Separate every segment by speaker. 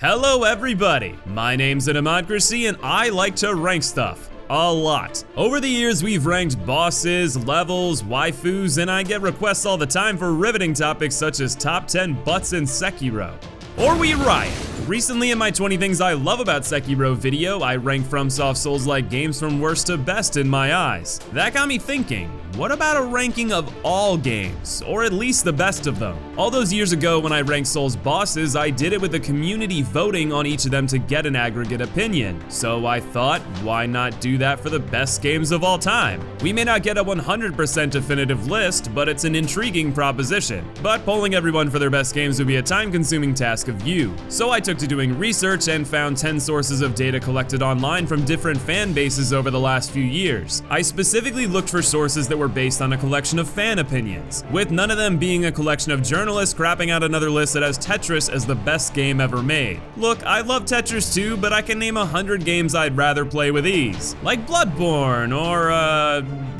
Speaker 1: Hello everybody, my name's Democracy and I like to rank stuff. A lot. Over the years we've ranked bosses, levels, waifus, and I get requests all the time for riveting topics such as top 10 butts in Sekiro. Or we riot. Recently in my 20 things I love about Sekiro video, I ranked FromSoft Souls-like games from worst to best in my eyes. That got me thinking, what about a ranking of all games, or at least the best of them? All those years ago when I ranked Souls bosses, I did it with the community voting on each of them to get an aggregate opinion. So I thought, why not do that for the best games of all time? We may not get a 100% definitive list, but it's an intriguing proposition. But polling everyone for their best games would be a time-consuming task of you. So I took to doing research and found 10 sources of data collected online from different fan bases over the last few years. I specifically looked for sources that were based on a collection of fan opinions, with none of them being a collection of journalists crapping out another list that has Tetris as the best game ever made. Look, I love Tetris too, but I can name 100 games I'd rather play with ease, like Bloodborne, or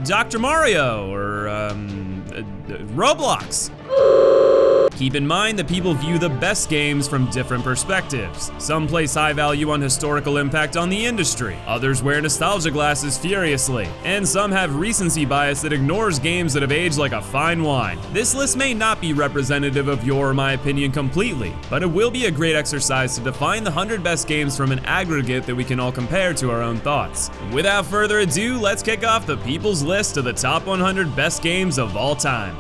Speaker 1: Dr. Mario, or Roblox. Keep in mind that people view the best games from different perspectives. Some place high value on historical impact on the industry, others wear nostalgia glasses furiously, and some have recency bias that ignores games that have aged like a fine wine. This list may not be representative of your or my opinion completely, but it will be a great exercise to define the 100 best games from an aggregate that we can all compare to our own thoughts. Without further ado, let's kick off the people's list of the top 100 best games of all time.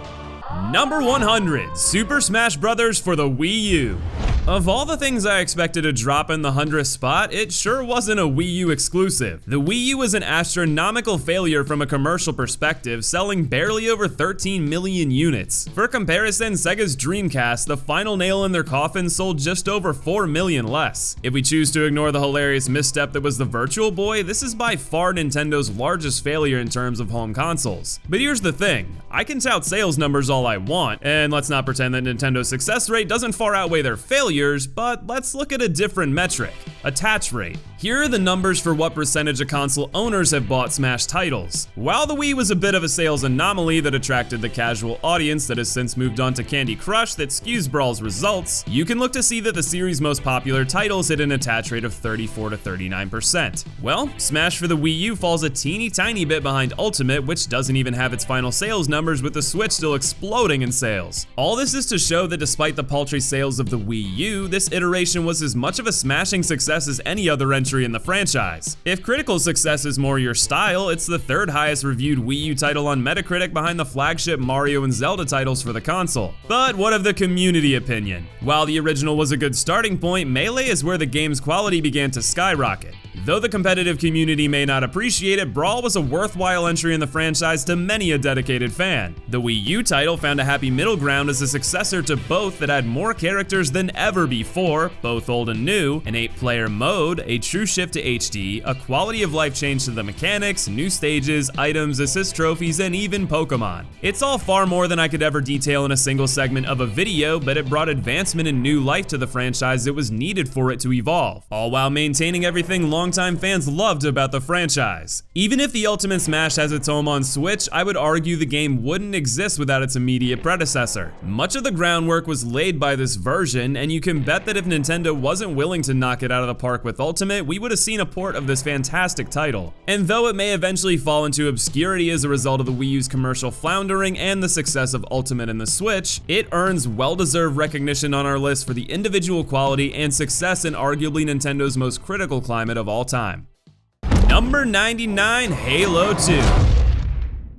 Speaker 1: Number 100, Super Smash Bros. For the Wii U. Of all the things I expected to drop in the 100th spot, it sure wasn't a Wii U exclusive. The Wii U was an astronomical failure from a commercial perspective, selling barely over 13 million units. For comparison, Sega's Dreamcast, the final nail in their coffin, sold just over 4 million less. If we choose to ignore the hilarious misstep that was the Virtual Boy, this is by far Nintendo's largest failure in terms of home consoles. But here's the thing, I can tout sales numbers all I want, and let's not pretend that Nintendo's success rate doesn't far outweigh their failures, but let's look at a different metric, attach rate. Here are the numbers for what percentage of console owners have bought Smash titles. While the Wii was a bit of a sales anomaly that attracted the casual audience that has since moved on to Candy Crush that skews Brawl's results, you can look to see that the series' most popular titles hit an attach rate of 34 to 39%. Well, Smash for the Wii U falls a teeny tiny bit behind Ultimate, which doesn't even have its final sales numbers, with the Switch still exploding in sales. All this is to show that despite the paltry sales of the Wii U, this iteration was as much of a smashing success as any other entry in the franchise. If critical success is more your style, it's the third highest reviewed Wii U title on Metacritic behind the flagship Mario and Zelda titles for the console. But what of the community opinion? While the original was a good starting point, Melee is where the game's quality began to skyrocket. Though the competitive community may not appreciate it, Brawl was a worthwhile entry in the franchise to many a dedicated fan. The Wii U title found a happy middle ground as a successor to both that had more characters than ever before, both old and new, an 8-player mode, a true shift to HD, a quality of life change to the mechanics, new stages, items, assist trophies, and even Pokemon. It's all far more than I could ever detail in a single segment of a video, but it brought advancement and new life to the franchise that was needed for it to evolve, all while maintaining everything longtime fans loved about the franchise. Even if the Ultimate Smash has its home on Switch, I would argue the game wouldn't exist without its immediate predecessor. Much of the groundwork was laid by this version, and you can bet that if Nintendo wasn't willing to knock it out of the park with Ultimate, we would have seen a port of this fantastic title. And though it may eventually fall into obscurity as a result of the Wii U's commercial floundering and the success of Ultimate and the Switch, it earns well-deserved recognition on our list for the individual quality and success in arguably Nintendo's most critical climate of all time. Number 99, Halo 2.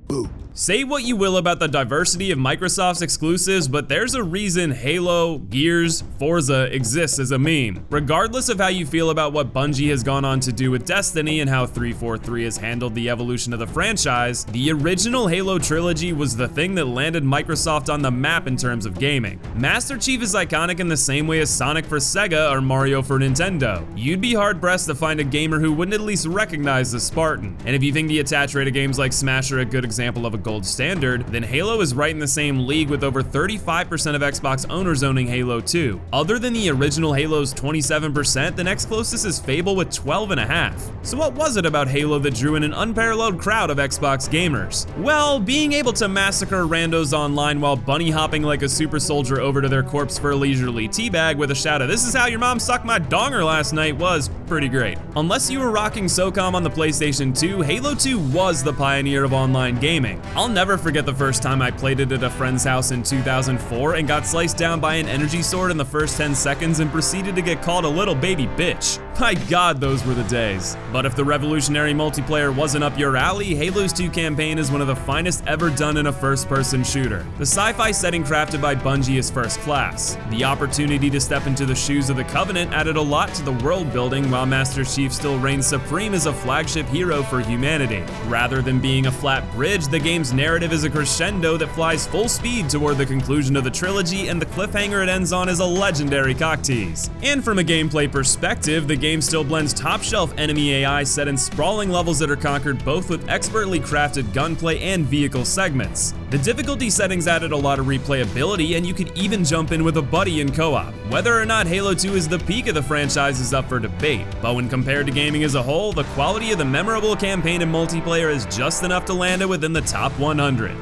Speaker 1: Boo. Say what you will about the diversity of Microsoft's exclusives, but there's a reason Halo, Gears, Forza exists as a meme. Regardless of how you feel about what Bungie has gone on to do with Destiny and how 343 has handled the evolution of the franchise, the original Halo trilogy was the thing that landed Microsoft on the map in terms of gaming. Master Chief is iconic in the same way as Sonic for Sega or Mario for Nintendo. You'd be hard-pressed to find a gamer who wouldn't at least recognize the Spartan. And if you think the attach rate of games like Smash are a good example of a gold standard, then Halo is right in the same league with over 35% of Xbox owners owning Halo 2. Other than the original Halo's 27%, the next closest is Fable with 12.5%. So what was it about Halo that drew in an unparalleled crowd of Xbox gamers? Well, being able to massacre randos online while bunny hopping like a super soldier over to their corpse for a leisurely teabag with a shout of "This is how your mom sucked my donger last night" was pretty great. Unless you were rocking SOCOM on the PlayStation 2, Halo 2 was the pioneer of online gaming. I'll never forget the first time I played it at a friend's house in 2004 and got sliced down by an energy sword in the first 10 seconds and proceeded to get called a little baby bitch. My god, those were the days. But if the revolutionary multiplayer wasn't up your alley, Halo's 2 campaign is one of the finest ever done in a first-person shooter. The sci-fi setting crafted by Bungie is first class. The opportunity to step into the shoes of the Covenant added a lot to the world building, while Master Chief still reigns supreme as a flagship hero for humanity. Rather than being a flat bridge, the game's narrative is a crescendo that flies full speed toward the conclusion of the trilogy, and the cliffhanger it ends on is a legendary cock tease. And from a gameplay perspective, the game still blends top-shelf enemy AI set in sprawling levels that are conquered both with expertly crafted gunplay and vehicle segments. The difficulty settings added a lot of replayability, and you could even jump in with a buddy in co-op. Whether or not Halo 2 is the peak of the franchise is up for debate, but when compared to gaming as a whole, the quality of the memorable campaign and multiplayer is just enough to land it within the top 100.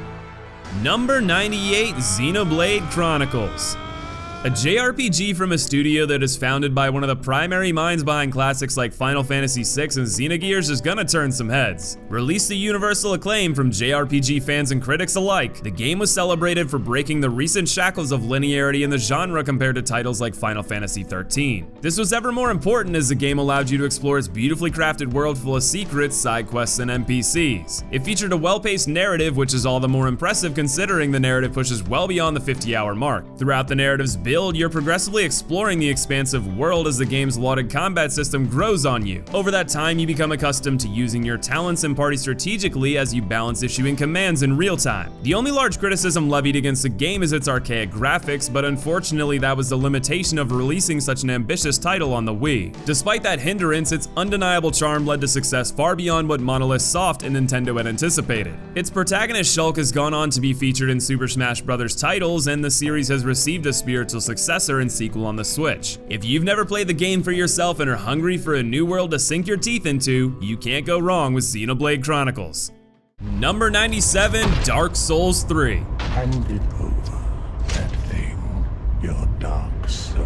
Speaker 1: Number 98, Xenoblade Chronicles. A JRPG from a studio that is founded by one of the primary minds behind classics like Final Fantasy VI and Xenogears is gonna turn some heads. Released to universal acclaim from JRPG fans and critics alike, the game was celebrated for breaking the recent shackles of linearity in the genre compared to titles like Final Fantasy XIII. This was ever more important as the game allowed you to explore its beautifully crafted world full of secrets, side quests, and NPCs. It featured a well-paced narrative, which is all the more impressive considering the narrative pushes well beyond the 50-hour mark. Throughout the narrative's build, you're progressively exploring the expansive world as the game's lauded combat system grows on you. Over that time, you become accustomed to using your talents and party strategically as you balance issuing commands in real time. The only large criticism levied against the game is its archaic graphics, but unfortunately that was the limitation of releasing such an ambitious title on the Wii. Despite that hindrance, its undeniable charm led to success far beyond what Monolith Soft and Nintendo had anticipated. Its protagonist Shulk has gone on to be featured in Super Smash Bros. Titles, and the series has received a spiritual successor and sequel on the Switch. If you've never played the game for yourself and are hungry for a new world to sink your teeth into, you can't go wrong with Xenoblade Chronicles. Number 97, Dark Souls 3.
Speaker 2: Hand it over, that thing, your dark soul.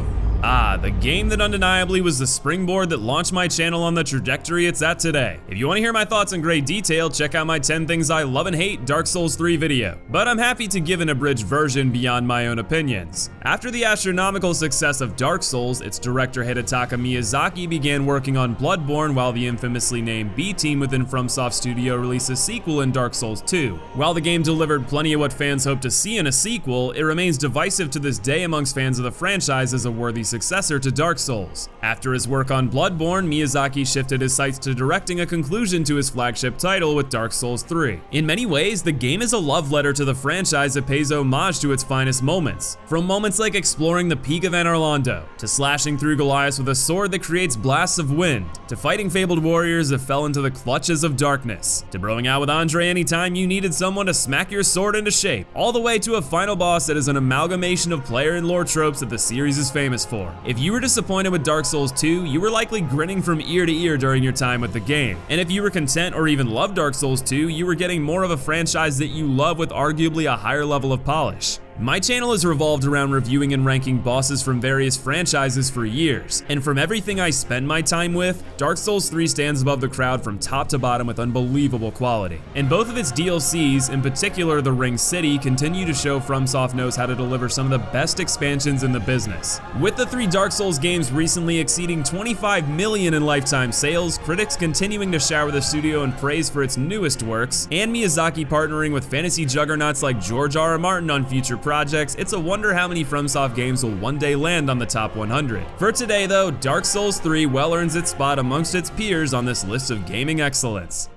Speaker 1: The game that undeniably was the springboard that launched my channel on the trajectory it's at today. If you want to hear my thoughts in great detail, check out my 10 Things I Love and Hate Dark Souls 3 video. But I'm happy to give an abridged version beyond my own opinions. After the astronomical success of Dark Souls, its director Hidetaka Miyazaki began working on Bloodborne, while the infamously named B-Team within FromSoft Studio released a sequel in Dark Souls 2. While the game delivered plenty of what fans hoped to see in a sequel, it remains divisive to this day amongst fans of the franchise as a worthy successor to Dark Souls. After his work on Bloodborne, Miyazaki shifted his sights to directing a conclusion to his flagship title with Dark Souls 3. In many ways, the game is a love letter to the franchise that pays homage to its finest moments. From moments like exploring the peak of Anor Londo, to slashing through Goliath with a sword that creates blasts of wind, to fighting fabled warriors that fell into the clutches of darkness, to broing out with Andre anytime you needed someone to smack your sword into shape, all the way to a final boss that is an amalgamation of player and lore tropes that the series is famous for. If you were disappointed with Dark Souls 2, you were likely grinning from ear to ear during your time with the game. And if you were content or even loved Dark Souls 2, you were getting more of a franchise that you love with arguably a higher level of polish. My channel has revolved around reviewing and ranking bosses from various franchises for years, and from everything I spend my time with, Dark Souls 3 stands above the crowd from top to bottom with unbelievable quality. And both of its DLCs, in particular the Ring City, continue to show FromSoft knows how to deliver some of the best expansions in the business. With the 3 Dark Souls games recently exceeding 25 million in lifetime sales, critics continuing to shower the studio in praise for its newest works, and Miyazaki partnering with fantasy juggernauts like George R.R. Martin on future projects, it's a wonder how many FromSoft games will one day land on the top 100. For today though, Dark Souls 3 well earns its spot amongst its peers on this list of gaming excellence.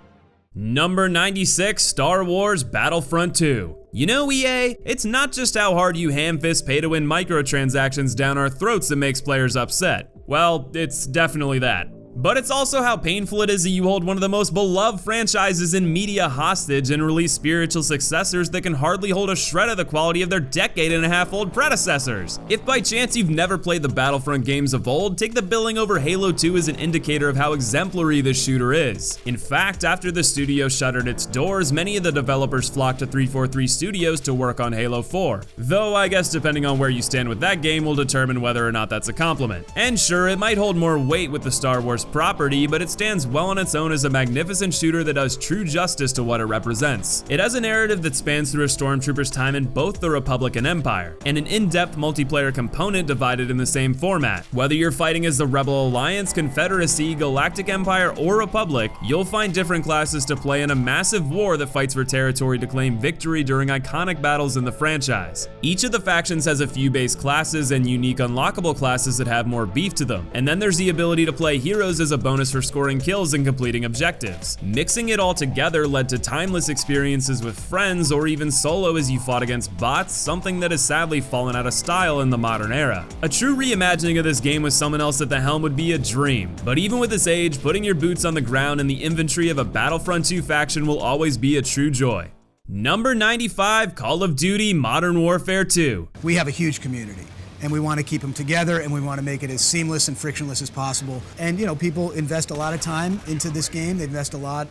Speaker 1: Number 96, Star Wars Battlefront 2. You know, EA, it's not just how hard you ham-fist pay-to-win microtransactions down our throats that makes players upset. Well, it's definitely that. But it's also how painful it is that you hold one of the most beloved franchises in media hostage and release spiritual successors that can hardly hold a shred of the quality of their decade-and-a-half-old predecessors. If by chance you've never played the Battlefront games of old, take the billing over Halo 2 as an indicator of how exemplary this shooter is. In fact, after the studio shuttered its doors, many of the developers flocked to 343 Studios to work on Halo 4. Though I guess depending on where you stand with that game will determine whether or not that's a compliment. And sure, it might hold more weight with the Star Wars property, but it stands well on its own as a magnificent shooter that does true justice to what it represents. It has a narrative that spans through a stormtrooper's time in both the Republic and Empire, and an in-depth multiplayer component divided in the same format. Whether you're fighting as the Rebel Alliance, Confederacy, Galactic Empire, or Republic, you'll find different classes to play in a massive war that fights for territory to claim victory during iconic battles in the franchise. Each of the factions has a few base classes and unique unlockable classes that have more beef to them, and then there's the ability to play heroes as a bonus for scoring kills and completing objectives. Mixing it all together led to timeless experiences with friends or even solo as you fought against bots, something that has sadly fallen out of style in the modern era. A true reimagining of this game with someone else at the helm would be a dream, but even with this age, putting your boots on the ground in the infantry of a Battlefront 2 faction will always be a true joy. Number 95, Call of Duty Modern Warfare 2.
Speaker 3: We have a huge community, and we want to keep them together, and we want to make it as seamless and frictionless as possible. And you know, people invest a lot of time into this game. They invest a lot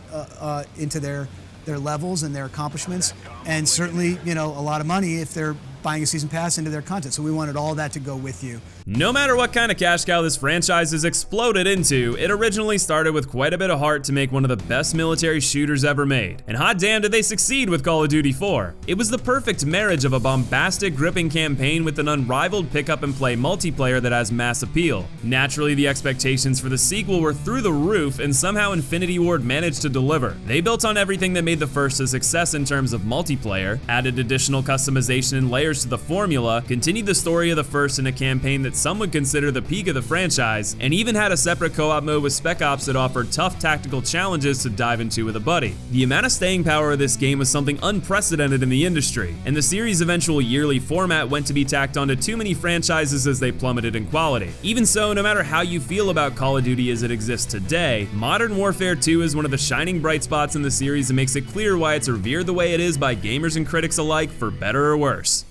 Speaker 3: into their levels and their accomplishments, and certainly, you know, a lot of money if they're buying a season pass into their content. So we wanted all that to go with you.
Speaker 1: No matter what kind of cash cow this franchise has exploded into, it originally started with quite a bit of heart to make one of the best military shooters ever made. And hot damn did they succeed with Call of Duty 4. It was the perfect marriage of a bombastic, gripping campaign with an unrivaled pick-up and play multiplayer that has mass appeal. Naturally, the expectations for the sequel were through the roof, and somehow Infinity Ward managed to deliver. They built on everything that made the first a success in terms of multiplayer, added additional customization and layers to the formula, continued the story of the first in a campaign that some would consider the peak of the franchise, and even had a separate co-op mode with Spec Ops that offered tough tactical challenges to dive into with a buddy. The amount of staying power of this game was something unprecedented in the industry, and the series' eventual yearly format went to be tacked onto too many franchises as they plummeted in quality. Even so, no matter how you feel about Call of Duty as it exists today, Modern Warfare 2 is one of the shining bright spots in the series and makes it clear why it's revered the way it is by gamers and critics alike, for better or worse.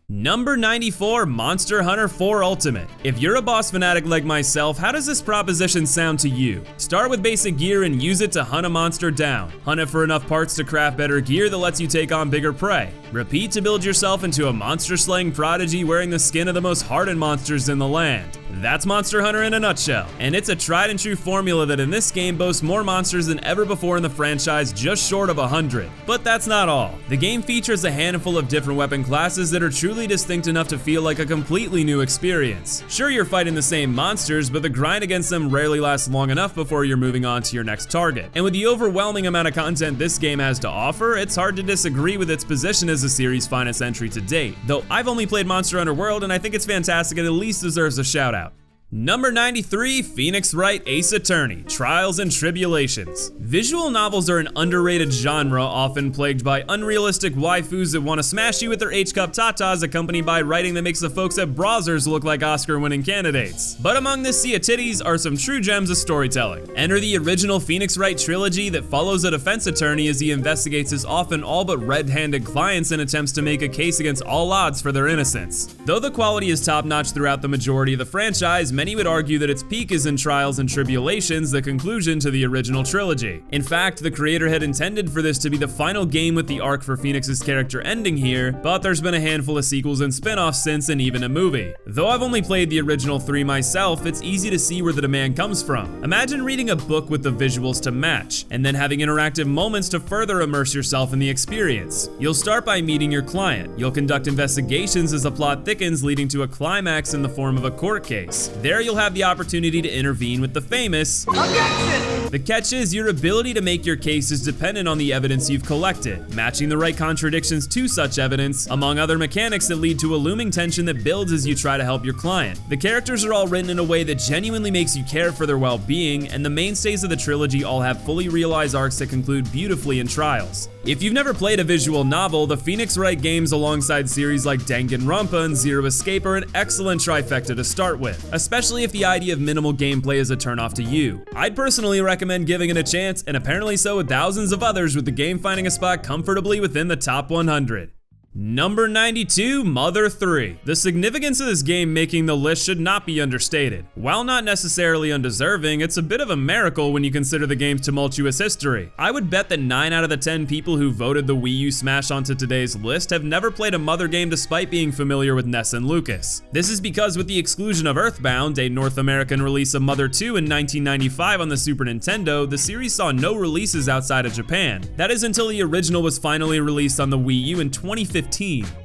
Speaker 1: Number 94, Monster Hunter 4 Ultimate. If you're a boss fanatic like myself, how does this proposition sound to you? Start with basic gear and use it to hunt a monster down. Hunt it for enough parts to craft better gear that lets you take on bigger prey. Repeat to build yourself into a monster-slaying prodigy wearing the skin of the most hardened monsters in the land. That's Monster Hunter in a nutshell, and it's a tried and true formula that in this game boasts more monsters than ever before in the franchise, just short of 100. But that's not all. The game features a handful of different weapon classes that are truly distinct enough to feel like a completely new experience. Sure, you're fighting the same monsters, but the grind against them rarely lasts long enough before you're moving on to your next target. And with the overwhelming amount of content this game has to offer, it's hard to disagree with its position as the series' finest entry to date. Though I've only played Monster Hunter World and I think it's fantastic and at least deserves a shout out. Number 93, Phoenix Wright Ace Attorney, Trials and Tribulations. Visual novels are an underrated genre, often plagued by unrealistic waifus that want to smash you with their H-cup tatas, accompanied by writing that makes the folks at Brazzers look like Oscar-winning candidates. But among this sea of titties are some true gems of storytelling. Enter the original Phoenix Wright trilogy that follows a defense attorney as he investigates his often all but red-handed clients and attempts to make a case against all odds for their innocence. Though the quality is top-notch throughout the majority of the franchise, many would argue that its peak is in Trials and Tribulations, the conclusion to the original trilogy. In fact, the creator had intended for this to be the final game with the arc for Phoenix's character ending here, but there's been a handful of sequels and spin-offs since, and even a movie. Though I've only played the original 3 myself, it's easy to see where the demand comes from. Imagine reading a book with the visuals to match, and then having interactive moments to further immerse yourself in the experience. You'll start by meeting your client. You'll conduct investigations as the plot thickens, leading to a climax in the form of a court case. There you'll have the opportunity to intervene with the famous objection. The catch is your ability to make your case is dependent on the evidence you've collected, matching the right contradictions to such evidence, among other mechanics that lead to a looming tension that builds as you try to help your client. The characters are all written in a way that genuinely makes you care for their well-being, and the mainstays of the trilogy all have fully realized arcs that conclude beautifully in Trials. If you've never played a visual novel, the Phoenix Wright games alongside series like Danganronpa and Zero Escape are an excellent trifecta to start with, especially especially if the idea of minimal gameplay is a turnoff to you. I'd personally recommend giving it a chance, and apparently so would thousands of others, with the game finding a spot comfortably within the top 100. Number 92, Mother 3. The significance of this game making the list should not be understated. While not necessarily undeserving, it's a bit of a miracle when you consider the game's tumultuous history. I would bet that 9 out of the 10 people who voted the Wii U Smash onto today's list have never played a Mother game despite being familiar with NES and Lucas. This is because with the exclusion of Earthbound, a North American release of Mother 2 in 1995 on the Super Nintendo, the series saw no releases outside of Japan. That is until the original was finally released on the Wii U in 2015.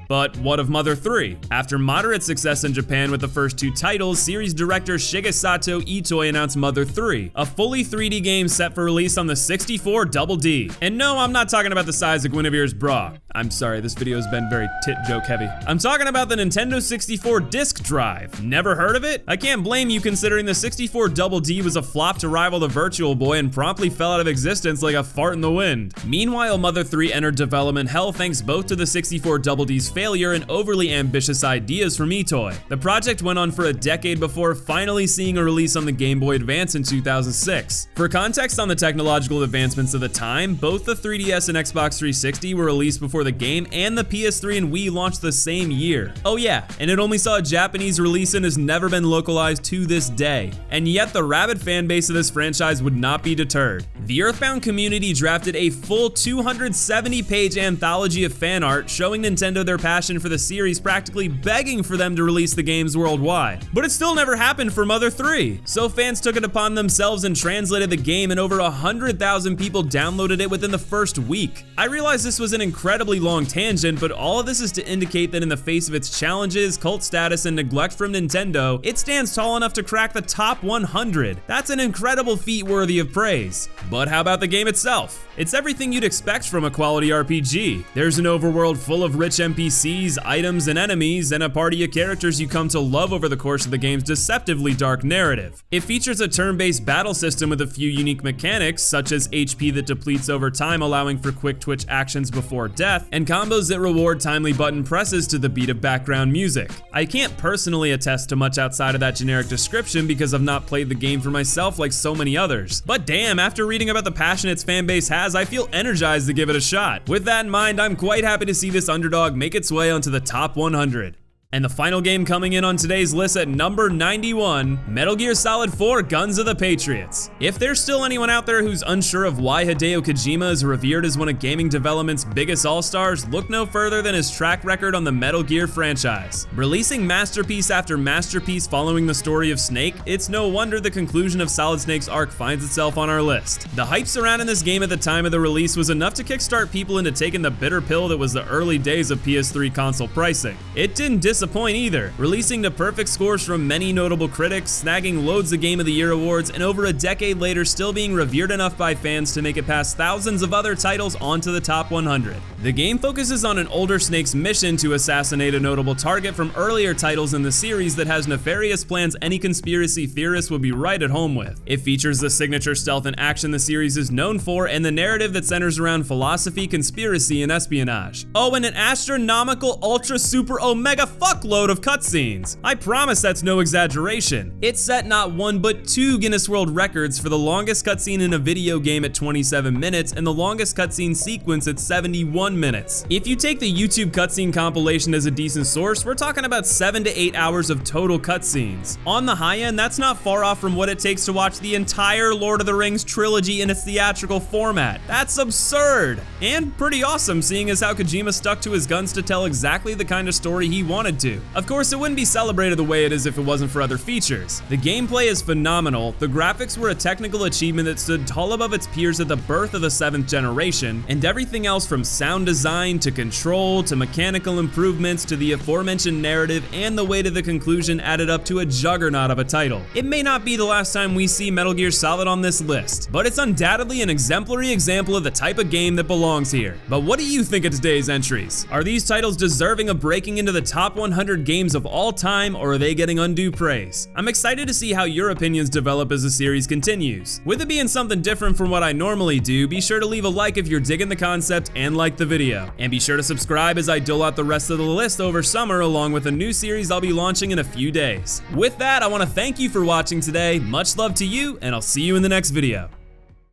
Speaker 1: But what of Mother 3? After moderate success in Japan with the first 2 titles, series director Shigesato Itoi announced Mother 3, a fully 3D game set for release on the 64 Double D. And no, I'm not talking about the size of Guinevere's bra. I'm sorry, this video has been very tit joke heavy. I'm talking about the Nintendo 64 disk drive. Never heard of it? I can't blame you, considering the 64 Double D was a flop to rival the Virtual Boy and promptly fell out of existence like a fart in the wind. Meanwhile, Mother 3 entered development hell thanks both to the 64 Double D's failure and overly ambitious ideas from Itoi. The project went on for a decade before finally seeing a release on the Game Boy Advance in 2006. For context on the technological advancements of the time, both the 3DS and Xbox 360 were released before the game, and the PS3 and Wii launched the same year. Oh yeah, and it only saw a Japanese release and has never been localized to this day. And yet the rabid fan base of this franchise would not be deterred. The Earthbound community drafted a full 270-page anthology of fan art showing Nintendo their passion for the series, practically begging for them to release the games worldwide. But it still never happened for Mother 3. So fans took it upon themselves and translated the game, and over 100,000 people downloaded it within the first week. I realize this was an incredibly long tangent, but all of this is to indicate that in the face of its challenges, cult status, and neglect from Nintendo, it stands tall enough to crack the top 100. That's an incredible feat worthy of praise. But how about the game itself? It's everything you'd expect from a quality RPG. There's an overworld full of rich NPCs, items, and enemies, and a party of characters you come to love over the course of the game's deceptively dark narrative. It features a turn-based battle system with a few unique mechanics, such as HP that depletes over time, allowing for quick twitch actions before death, and combos that reward timely button presses to the beat of background music. I can't personally attest to much outside of that generic description because I've not played the game for myself like so many others. But damn, after reading about the passion its fanbase has, I feel energized to give it a shot. With that in mind, I'm quite happy to see this underdog make its way onto the top 100. And the final game coming in on today's list at number 91, Metal Gear Solid 4 Guns of the Patriots. If there's still anyone out there who's unsure of why Hideo Kojima is revered as one of gaming development's biggest all-stars, look no further than his track record on the Metal Gear franchise. Releasing masterpiece after masterpiece following the story of Snake, it's no wonder the conclusion of Solid Snake's arc finds itself on our list. The hype surrounding this game at the time of the release was enough to kickstart people into taking the bitter pill that was the early days of PS3 console pricing. It didn't disappoint either, releasing to perfect scores from many notable critics, snagging loads of Game of the Year awards, and over a decade later still being revered enough by fans to make it past thousands of other titles onto the top 100. The game focuses on an older Snake's mission to assassinate a notable target from earlier titles in the series that has nefarious plans any conspiracy theorist would be right at home with. It features the signature stealth and action the series is known for, and the narrative that centers around philosophy, conspiracy, and espionage. Oh, and an astronomical ultra super omega fuckload of cutscenes. I promise that's no exaggeration. It set not 1 but 2 Guinness World Records for the longest cutscene in a video game at 27 minutes and the longest cutscene sequence at 71 minutes. If you take the YouTube cutscene compilation as a decent source, we're talking about 7 to 8 hours of total cutscenes. On the high end, that's not far off from what it takes to watch the entire Lord of the Rings trilogy in its theatrical format. That's absurd! And pretty awesome, seeing as how Kojima stuck to his guns to tell exactly the kind of story he wanted to. Of course, it wouldn't be celebrated the way it is if it wasn't for other features. The gameplay is phenomenal, the graphics were a technical achievement that stood tall above its peers at the birth of the 7th generation, and everything else from sound design to control to mechanical improvements to the aforementioned narrative and the way to the conclusion added up to a juggernaut of a title. It may not be the last time we see Metal Gear Solid on this list, but it's undoubtedly an exemplary example of the type of game that belongs here. But what do you think of today's entries? Are these titles deserving of breaking into the top 100 100 games of all time, or are they getting undue praise? I'm excited to see how your opinions develop as the series continues. With it being something different from what I normally do, be sure to leave a like if you're digging the concept and like the video. And be sure to subscribe as I dole out the rest of the list over summer, along with a new series I'll be launching in a few days. With that, I want to thank you for watching today, much love to you, and I'll see you in the next video.